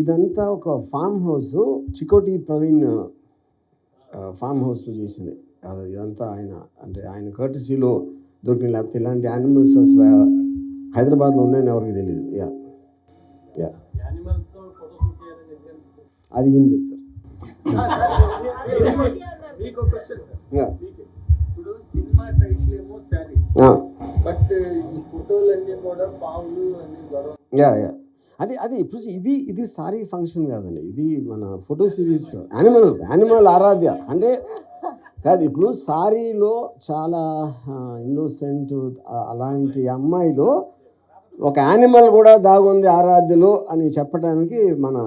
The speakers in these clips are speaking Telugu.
ఇదంతా ఒక farm house, Chikoti Praveen farm హౌస్లో చేసింది. ఇదంతా ఆయన కర్టసీలో దొరికిన, లేకపోతే ఇలాంటి యానిమల్స్ అసలు హైదరాబాద్లో ఉన్నాయని ఎవరికి తెలియదు. అది ఏం చెప్తారు. అది ఇప్పుడు ఇది సారీ ఫంక్షన్ కాదండి, ఇది మన ఫోటో సిరీస్. యానిమల్ ఆరాధ్య అంటే కాదు. ఇప్పుడు సారీలో చాలా ఇన్నోసెంట్ అలాంటి అమ్మాయిలో ఒక యానిమల్ కూడా దాగుంది ఆరాధ్యలో అని చెప్పడానికి మన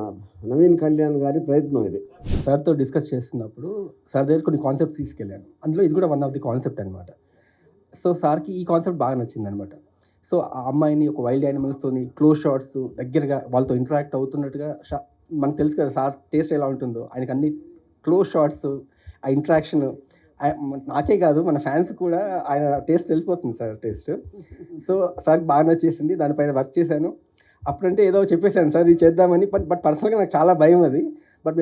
నవీన్ కళ్యాణ్ గారి ప్రయత్నం ఇది. సార్తో డిస్కస్ చేస్తున్నప్పుడు సార్ దగ్గర కొన్ని కాన్సెప్ట్స్ తీసుకెళ్ళాను. అందులో ఇది కూడా వన్ ఆఫ్ ది కాన్సెప్ట్ అనమాట. సో సార్కి ఈ కాన్సెప్ట్ బాగా నచ్చింది అనమాట. సో ఆ అమ్మాయిని ఒక వైల్డ్ యానిమల్స్తోని క్లోజ్ షాట్స్ దగ్గరగా వాళ్ళతో ఇంటరాక్ట్ అవుతున్నట్టుగా మనకు తెలుసు కదా సార్ టేస్ట్ ఎలా ఉంటుందో. ఆయనకి అన్ని క్లోజ్ షాట్స్, ఆ ఇంటరాక్షన్ నాకే కాదు మన ఫ్యాన్స్ కూడా ఆయన టేస్ట్ తెలిసిపోతుంది సార్ టేస్ట్. సో సార్కి బాగా నచ్చేసింది, దానిపైన వర్క్ చేశాను. అప్పుడంటే ఏదో చెప్పేశాను సార్ ఇది చేద్దామని. బట్ పర్సనల్గా నాకు చాలా భయం అది. బట్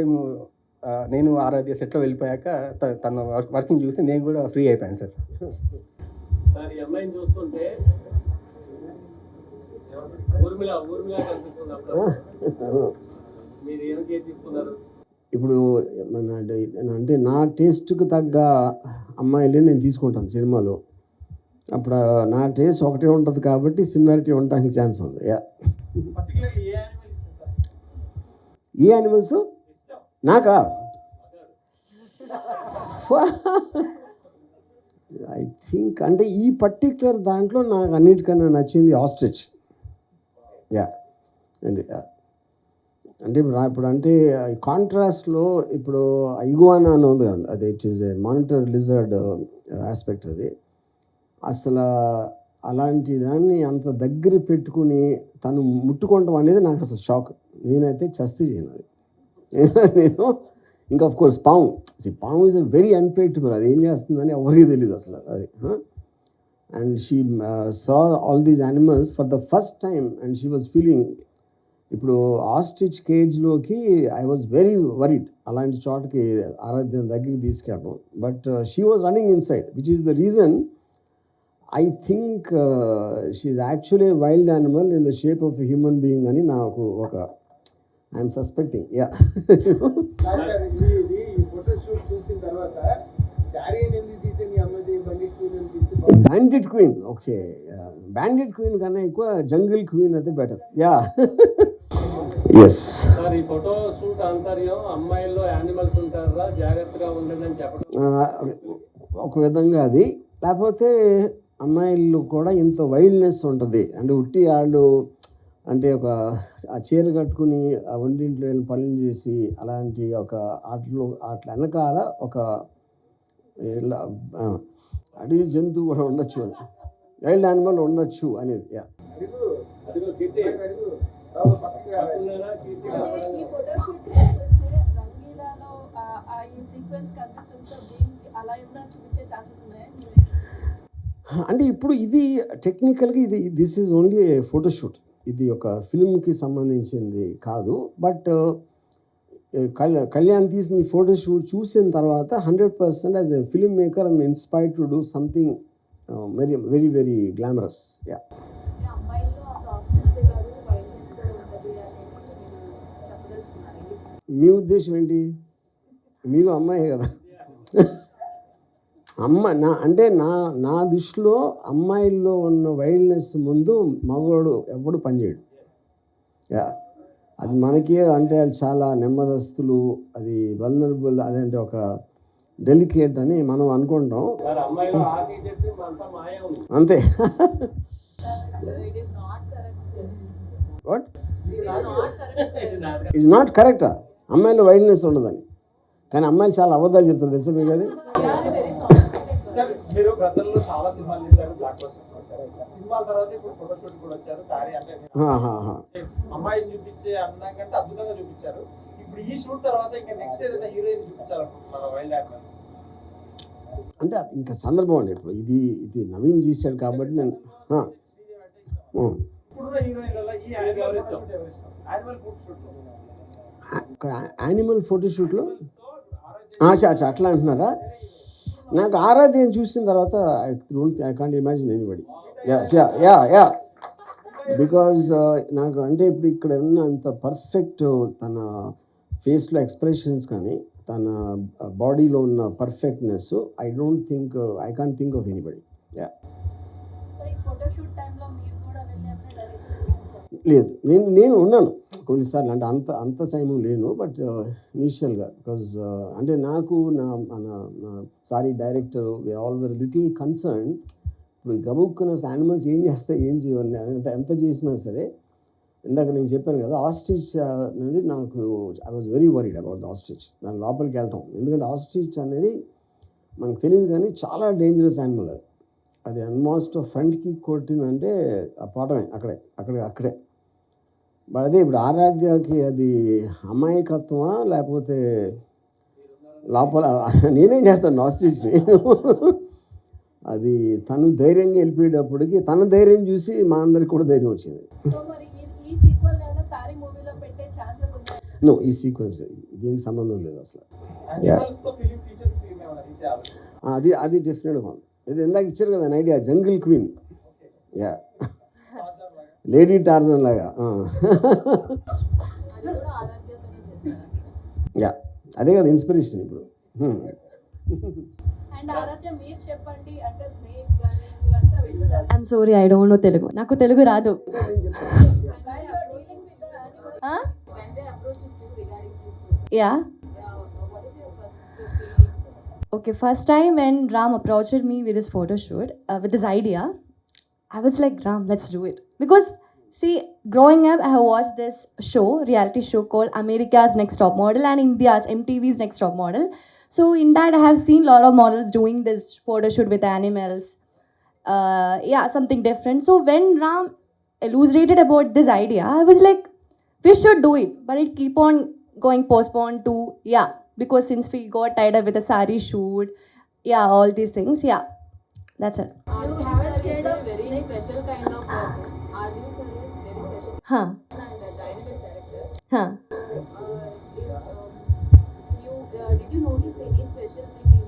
నేను ఆరాధ్య సెట్లో వెళ్ళిపోయాక తన వర్కింగ్ చూసి నేను కూడా ఫ్రీ అయిపోయాను సార్. సార్ ఈ అమ్మాయిని చూస్తుంటే మీరు ఏం తీసుకున్నారు? ఇప్పుడు అంటే నా టేస్ట్కి తగ్గ అమ్మాయిలే నేను తీసుకుంటాను సినిమాలో. అప్పుడు నా టేస్ట్ ఒకటే ఉంటుంది కాబట్టి సిమిలారిటీ ఉండడానికి ఛాన్స్ ఉంది. ఏ యానిమల్స్ నాకా? ఐ థింక్ అంటే ఈ పర్టిక్యులర్ దాంట్లో నాకు అన్నిటికన్నా నచ్చింది ఆస్ట్రిచ్. అంటే ఇప్పుడు అంటే కాంట్రాస్ట్లో ఇప్పుడు ఇగువానా అని ఉంది కదా, అది it is a monitor lizard aspect. అది అసలు అలాంటి దాన్ని అంత దగ్గర పెట్టుకుని తను ముట్టుకోవటం అనేది నాకు అసలు షాక్. నేనైతే చస్తే చేయను అది. నేను ఇంకా ఆఫ్ కోర్స్ పాము ఈజ్ ఎ వెరీ అన్ప్రెడిక్టబుల్. అది ఏం చేస్తుందని ఎవరికి తెలియదు అసలు అది. And she saw all these animals for the first time and she was feeling. ఇప్పుడు ఆస్ట్రిచ్ కేజ్లోకి ఐ వాజ్ వెరీ వరీడ్, అలాంటి చోటకి ఆరాధ్యం దగ్గరికి తీసుకెళ్ళడం. But she was running inside, which is the reason I think she is actually wild animal in the shape of human being అని నాకు ఒక I'm suspecting. Bandit queen, okay. Bandit queen కన్నా ఎక్కువ జంగిల్ క్వీన్ అయితే బెటర్. ఎస్ సార్, ఈ ఫోటో షూట్ ఆంతర్యం అమ్మాయిల్లో యానిమల్స్ ఉంటారా, జాగ్రత్తగా ఉండండి అని చెప్పడం ఒక విధంగా అది. లేకపోతే అమ్మాయిలు కూడా ఇంత వైల్డ్నెస్ ఉంటుంది అంటే ఉట్టి వాళ్ళు అంటే ఒక ఆ చీర కట్టుకుని ఆ వంటింట్లో వెళ్ళి పనులు చేసి అలాంటి ఒక అట్లా వెనకాల ఒక అడవి జంతువు కూడా ఉండొచ్చు అని, వైల్డ్ యానిమల్ ఉండొచ్చు అనేది. అంటే ఇప్పుడు ఇది టెక్నికల్గా this is only A photoshoot. ఇది ఒక ఫిల్మ్కి సంబంధించింది కాదు. బట్ కళ్యాణ్ తీసిన ఈ ఫోటోషూట్ చూసిన తర్వాత 100% as a filmmaker I'm inspired to do something very very very glamorous. మీ ఉద్దేశం ఏంటి? మీరు అమ్మాయి కదా. నా దృష్టిలో అమ్మాయిల్లో ఉన్న వైల్డ్నెస్ ముందు మగవాడు ఎవడు పనిచేయడు. అది మనకి అంటే చాలా నెమ్మదస్తులు, అది వల్నరబుల్, అదంటే ఒక డెలికేట్ అని మనం అనుకుంటాం అంతే. వాట్ ఈజ్ నాట్ కరెక్టా? అమ్మాయిలో వైల్డ్నెస్ ఉండదని. కానీ అమ్మాయిలు చాలా అబద్ధాలు చెప్తారు తెలుసా మీకు అది. మీరు గతంలో చాలా సినిమాలు చేశారు, బ్లాక్ బస్టర్స్ సినిమాల తర్వాత ఇప్పుడు ఫోటోషూట్ కూడా వచ్చారు. సారీ అంటే అమ్మాయిని చూపించే అందం కంటే అద్భుతంగా చూపించారు. ఇప్పుడు ఈ షూట్ తర్వాత ఇంకా నెక్స్ట్ ఏదైనా హీరోయిన్ చూపించాలనుకుంటున్నారు వైల్డ్ యానిమల్ అంటే అది ఇంకా సందర్భం అండి. ఇప్పుడు ఇది నవీన్ చేశాడు కాబట్టి నేను ఇప్పుడున్న హీరోయిన్లలో ఈ యానిమల్ ఫోటోషూట్ ఎవరు ఇష్టం? యానిమల్ ఫోటోషూట్ యానిమల్ ఫోటోషూట్లో అట్లా అంటున్నారా? నాకు ఆరాధ్యం చూసిన తర్వాత I can't imagine anybody. Yeah because నాకు అంటే ఇప్పుడు ఇక్కడ ఉన్న అంత పర్ఫెక్ట్ తన ఫేస్లో ఎక్స్ప్రెషన్స్ కానీ తన బాడీలో ఉన్న perfectness I can't think of anybody. Yeah లేదు, నేను ఉన్నాను కొన్నిసార్లు, అంటే అంత టైము లేను, బట్ ఇనీషియల్గా బికాజ్ అంటే నాకు మన sorry director all were little concern. ఇప్పుడు గబుక్కున్న యానిమల్స్ ఏం చేస్తాయి ఏం చేయాలి ఎంత చేసినా సరే, ఇందాక నేను చెప్పాను కదా ఆస్ట్రిచ్ అనేది నాకు I was very worried about the ostrich. దాని లోపలికి వెళ్ళటం, ఎందుకంటే ఆస్ట్రిచ్ అనేది మనకు తెలియదు కానీ చాలా డేంజరస్ యానిమల్. అది ఆల్మోస్ట్ ఫ్రంట్కి కొట్టిందంటే ఆ పోవటమే అక్కడే. అదే ఇప్పుడు ఆరాధ్యకి అది అమాయకత్వమా లేకపోతే లోపల నేనేం చేస్తాను ఆస్ట్రిచ్ని అది తను ధైర్యంగా వెళ్ళిపోయేటప్పటికి తన ధైర్యం చూసి మా అందరికి కూడా ధైర్యం వచ్చింది. నో, ఈ సీక్వెన్స్ దీనికి సంబంధం లేదు అసలు. అది డెఫినెట్గా ఉంది. ఇది ఇందాక ఇచ్చారు కదా idea, jungle queen. Yeah, lady Tarzan లాగా. యా, అదే కదా ఇన్స్పిరేషన్ ఇప్పుడు. I'm sorry, I don't know Telugu. నాకు తెలుగు రాదు. Yeah okay, first time when Ram approached me with this photo shoot, with this idea, I was like, Ram, let's do it. Because see, growing up I have watched this reality show called America's Next Top Model and India's MTV's Next Top Model. So in that I have seen a lot of models doing this photo shoot with animals. Something different. So when Ram elucidated about this idea, I was like, we should do it, but it keep on going postponed to because since we got tied up with a sari shoot, all these things, that's it. Ajiv sir is a very special kind of person. Ajiv sir is very special and a dynamic character. Did you notice any special thing in him?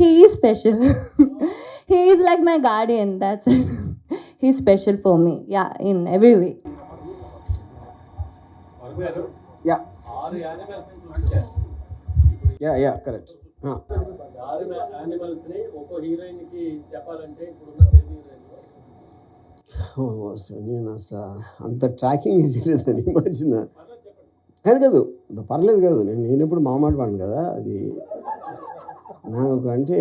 He is special. He is like my guardian, that's it. He's special for me, in every way. Yeah 6 animals చూపించారు. Yeah correct. 6 యానిమల్స్ ని ఒక్కో హీరోయిన్ కి చెప్పాలంటే ఇప్పుడున్న తెలుగు హీరోయిన్ నేను అసలు అంత ట్రాకింగ్ చేయలేదండి ఈ మధ్యన. కాదు పర్లేదు కాదు, నేను ఎప్పుడు మాట పాను కదా. అది నాకు అంటే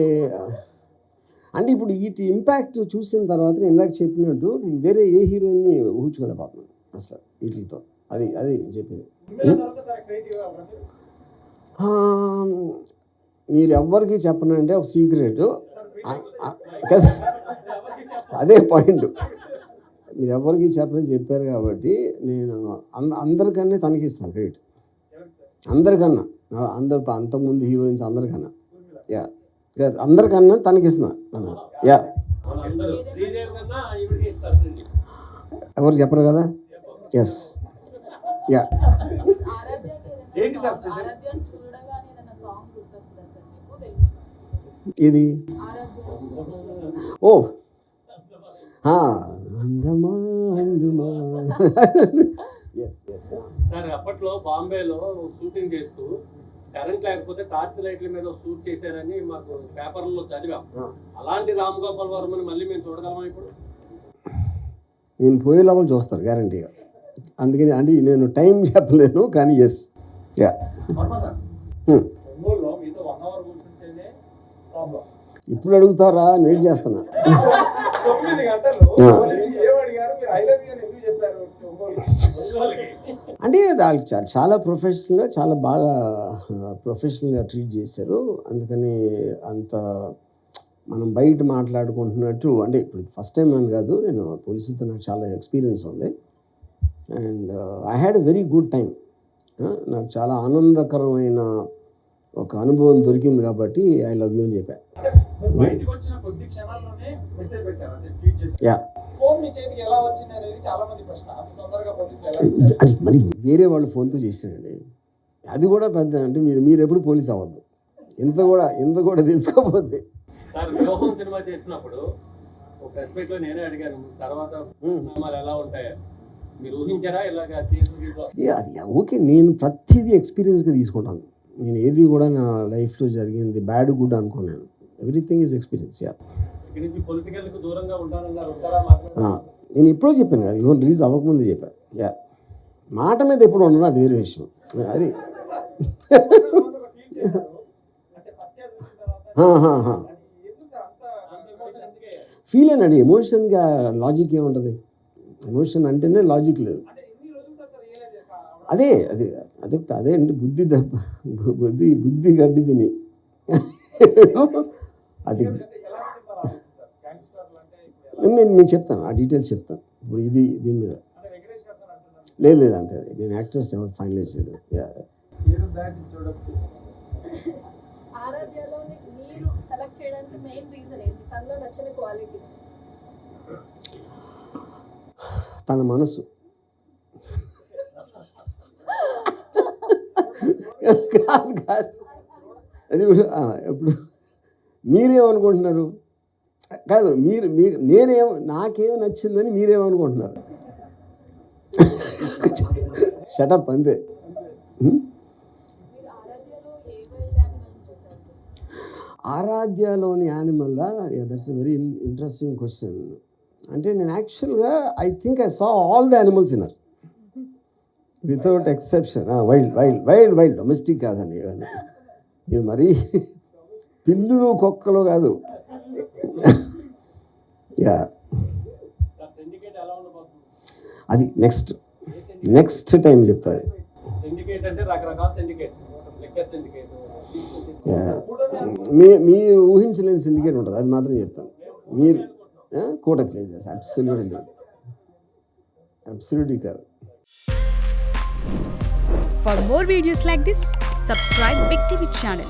ఇప్పుడు వీటి ఇంపాక్ట్ చూసిన తర్వాత నేను ఇందాక చెప్పినట్టు నేను వేరే ఏ హీరోయిన్ని ఊహించుకోలేకపోతున్నాను అసలు వీటితో. అది చెప్పింది. మీరు ఎవ్వరికి చెప్పనంటే ఒక సీక్రెట్ కదా, అదే పాయింట్. మీరు ఎవరికి చెప్పని చెప్పారు కాబట్టి నేను అందరికన్నా తనకి ఇస్తాను క్రెడిట్. అందరికన్నా అంతకుముందు హీరోయిన్స్ అందరికన్నా అందరికన్నా తనకిస్తున్నా. ఎవరు చెప్పరు కదా. ఎస్ ఇది అందమా అందుమా. సార్ అప్పట్లో బాంబేలో షూటింగ్ చేస్తూ కరెంట్ లేకపోతే టార్చ్ లైట్ల మీద షూట్ చేశారని మాకు పేపర్లో చదివాం. అలాంటి రామ్ గోపాల్ వర్మని మళ్ళీ మేము చూడగలమా ఇప్పుడు? నేను పోయే లోపల చూస్తారు గ్యారంటీగా. అందుకని అంటే నేను టైం చెప్పలేను కానీ ఎస్. ఇప్పుడు అడుగుతారా? వెయిట్ చేస్తున్నా. అంటే వాళ్ళు చాలా ప్రొఫెషనల్గా చాలా బాగా ప్రొఫెషనల్గా ట్రీట్ చేశారు. అందుకని అంత మనం బయట మాట్లాడుకుంటున్నట్టు అంటే ఇప్పుడు ఫస్ట్ టైం అని కాదు, నేను పోలీసులతో నాకు చాలా ఎక్స్పీరియన్స్ ఉంది. And I had a very good time. నాకు చాలా ఆనందకరమైన ఒక అనుభవం దొరికింది కాబట్టి ఐ లవ్ యూ అని చెప్పాను. బయటకు వచ్చిన కొద్ది క్షణాల్లోనే మెసేజ్ పెట్టారు. యా ఫోన్ మీ చేతికి ఎలా వచ్చింది అనేది చాలా మంది ప్రశ్న. అంత తొందరగా పోలీసులు ఎలా ఇచ్చారు? అది మరి వేరే వాళ్ళు ఫోన్తో చేశానండి. అది కూడా పెద్ద అంటే మీరు ఎప్పుడు పోలీస్ అవ్వద్దు, ఇంత కూడా తెలుసుకోకపోతే. సార్ వివాహం సినిమా చేసినప్పుడు ఒక ప్రెస్ మీట్ లో నేనే అడిగాను తర్వాత పరిణామాలు ఎలా ఉంటాయో మీరు ఊహించారా ఇలాగ కేసులు అది ఓకే, నేను ప్రతిదీ ఎక్స్పీరియన్స్గా తీసుకుంటాను. నేను ఏది కూడా నా లైఫ్లో జరిగింది బ్యాడ్ గుడ్ అనుకున్నాను. Everything is experience. ఇక్కడి నుంచి పొలిటికల్ కు దూరంగా ఉంటానన్నారు, ఉంటారా మాట్లాడారు? నేను ఎప్పుడో చెప్పాను కదా, ఇవన్నీ రిలీజ్ అవ్వకముందే చెప్పాను. మాట మీద ఎప్పుడు ఉండను, అది వేరే విషయం. అది అంటే సత్య చూసిన తర్వాత ఎందుకు అంత అందుకే ఫీల్ అయినాడు. ఎమోషన్గా లాజిక్ ఏముంటుంది? ఎమోషన్ అంటేనే లాజిక్ లేదు. అంటే ఇన్ని రోజుల తర్వాత రియలైజ్ చేస్తా అదే అదే అదే అదే అంటే బుద్ధి గడ్డి తిని అది ఎలా సినిమా రావచ్చు సార్? గ్యాంగ్స్టర్లు అంటే ఇప్పుడు ఎలా? నేను మీకు చెప్తాను, ఆ డీటెయిల్స్ చెప్తాను. ఇప్పుడు దీని మీద అంటే వెంకటేష్ గారు అంటున్నారు లేదు అంతే. నేను యాక్టర్స్ ఎవరు ఫైనలైజ్ చేయలేదు. ఏదో దాటి చూడొచ్చు. ఆరాధ్యలో మీరు సెలెక్ట్ చేయడానికి మెయిన్ రీజన్ ఏంటి? తనలో నచ్చిన క్వాలిటీ? తన మనసు కాదు అది ఇప్పుడు మీరేమనుకుంటున్నారు? కాదు నాకేమో నచ్చిందని మీరేమనుకుంటున్నారు? షటప్ అంతే. మీరు ఆరాధ్యలో ఏ వైల్డ్ యానిమల్ చూసారు సార్? ఆరాధ్యలోని animal that's a very interesting question. అంటే నేను యాక్చువల్గా I think I saw all the animals in her without exception. Wild domestic కాదండి ఇవన్నీ. మీరు మరీ పిల్లులు కుక్కలు కాదు. సిండికేట్ ఎలా ఉండబోతుంది? అది నెక్స్ట్ టైం చెప్తాది. సిండికేట్ అంటే రకరకాల సిండికేట్, లిక్కర్ సిండికేట్, మీరు ఊహించలేని సిండికేట్ ఉంటుంది, అది మాత్రం చెప్తాను. మీరు కోటక్ లేదు, అబ్సల్యూట్లీ కాదు. For more videos like this, subscribe Big TV channel.